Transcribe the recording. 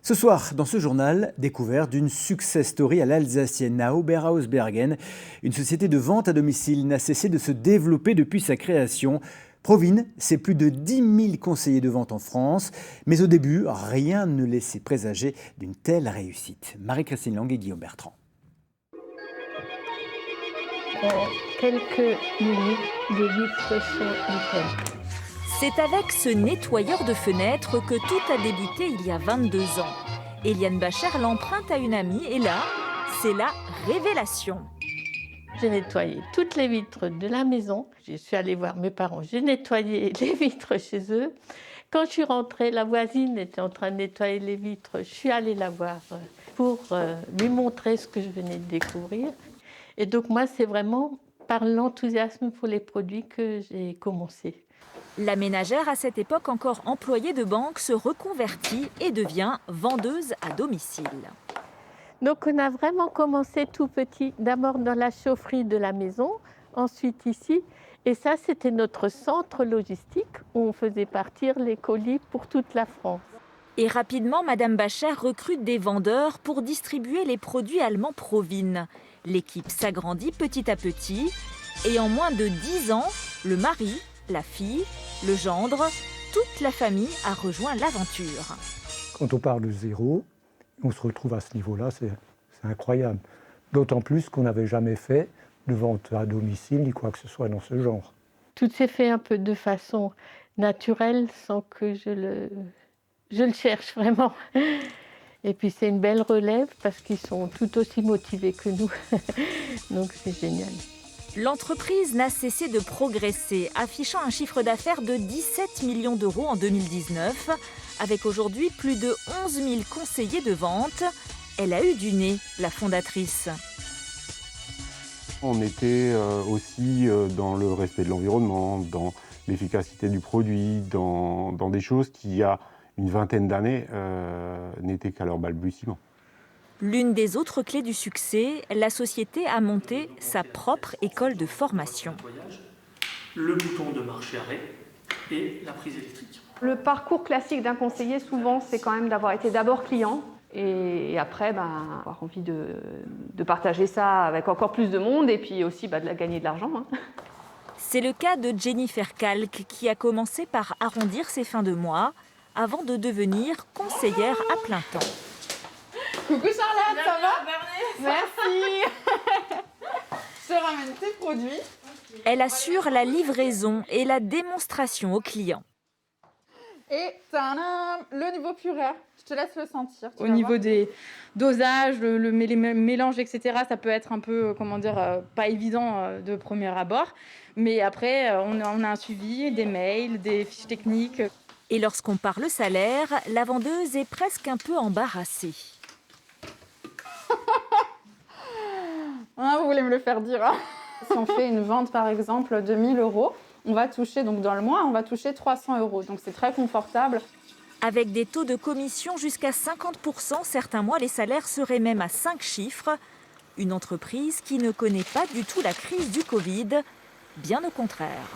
Ce soir, dans ce journal, découverte d'une success story à l'Alsacienne, à Oberhausbergen. Une société de vente à domicile n'a cessé de se développer depuis sa création. Provine, c'est plus de 10 000 conseillers de vente en France. Mais au début, rien ne laissait présager d'une telle réussite. Marie-Christine Lang et Guillaume Bertrand. En quelques minutes, les vitres sont nickel. C'est avec ce nettoyeur de fenêtres que tout a débuté il y a 22 ans. Eliane Bacher l'emprunte à une amie et là, c'est la révélation. J'ai nettoyé toutes les vitres de la maison. Je suis allée voir mes parents, j'ai nettoyé les vitres chez eux. Quand je suis rentrée, la voisine était en train de nettoyer les vitres. Je suis allée la voir pour lui montrer ce que je venais de découvrir. Et donc moi, c'est vraiment par l'enthousiasme pour les produits que j'ai commencé. La ménagère, à cette époque encore employée de banque, se reconvertit et devient vendeuse à domicile. Donc on a vraiment commencé tout petit, d'abord dans la chaufferie de la maison, ensuite ici. Et ça, c'était notre centre logistique où on faisait partir les colis pour toute la France. Et rapidement, Madame Bacher recrute des vendeurs pour distribuer les produits allemands Provine. L'équipe s'agrandit petit à petit et en moins de 10 ans, le mari, la fille, le gendre, toute la famille a rejoint l'aventure. Quand on part de zéro, on se retrouve à ce niveau-là, c'est incroyable. D'autant plus qu'on n'avait jamais fait de vente à domicile ni quoi que ce soit dans ce genre. Tout s'est fait un peu de façon naturelle sans que je le cherche vraiment. Et puis c'est une belle relève parce qu'ils sont tout aussi motivés que nous. Donc c'est génial. L'entreprise n'a cessé de progresser, affichant un chiffre d'affaires de 17 millions d'euros en 2019, avec aujourd'hui plus de 11 000 conseillers de vente. Elle a eu du nez, la fondatrice. On était aussi dans le respect de l'environnement, dans l'efficacité du produit, dans des choses qui, il y a une vingtaine d'années, n'étaient qu'à leur balbutiement. L'une des autres clés du succès, la société a monté sa propre école de formation. Le bouton de marche-arrêt et la prise électrique. Le parcours classique d'un conseiller, souvent, c'est quand même d'avoir été d'abord client et après, avoir envie de partager ça avec encore plus de monde et puis aussi de gagner de l'argent. C'est le cas de Jennifer Kalk qui a commencé par arrondir ses fins de mois avant de devenir conseillère à plein temps. Coucou Charlotte, ça va? Merci. Je te ramène tes produits. Elle assure la livraison et la démonstration aux clients. Et tadam, le niveau purée, je te laisse le sentir. Au niveau des dosages, les mélanges, etc., ça peut être un peu, pas évident de premier abord. Mais après, on a un suivi, des mails, des fiches techniques. Et lorsqu'on parle salaire, la vendeuse est presque un peu embarrassée. Ah, vous voulez me le faire dire, hein? Si on fait une vente par exemple de 1 000 €, on va toucher, donc dans le mois, on va toucher 300 €. Donc c'est très confortable. Avec des taux de commission jusqu'à 50%, certains mois les salaires seraient même à 5 chiffres. Une entreprise qui ne connaît pas du tout la crise du Covid, bien au contraire.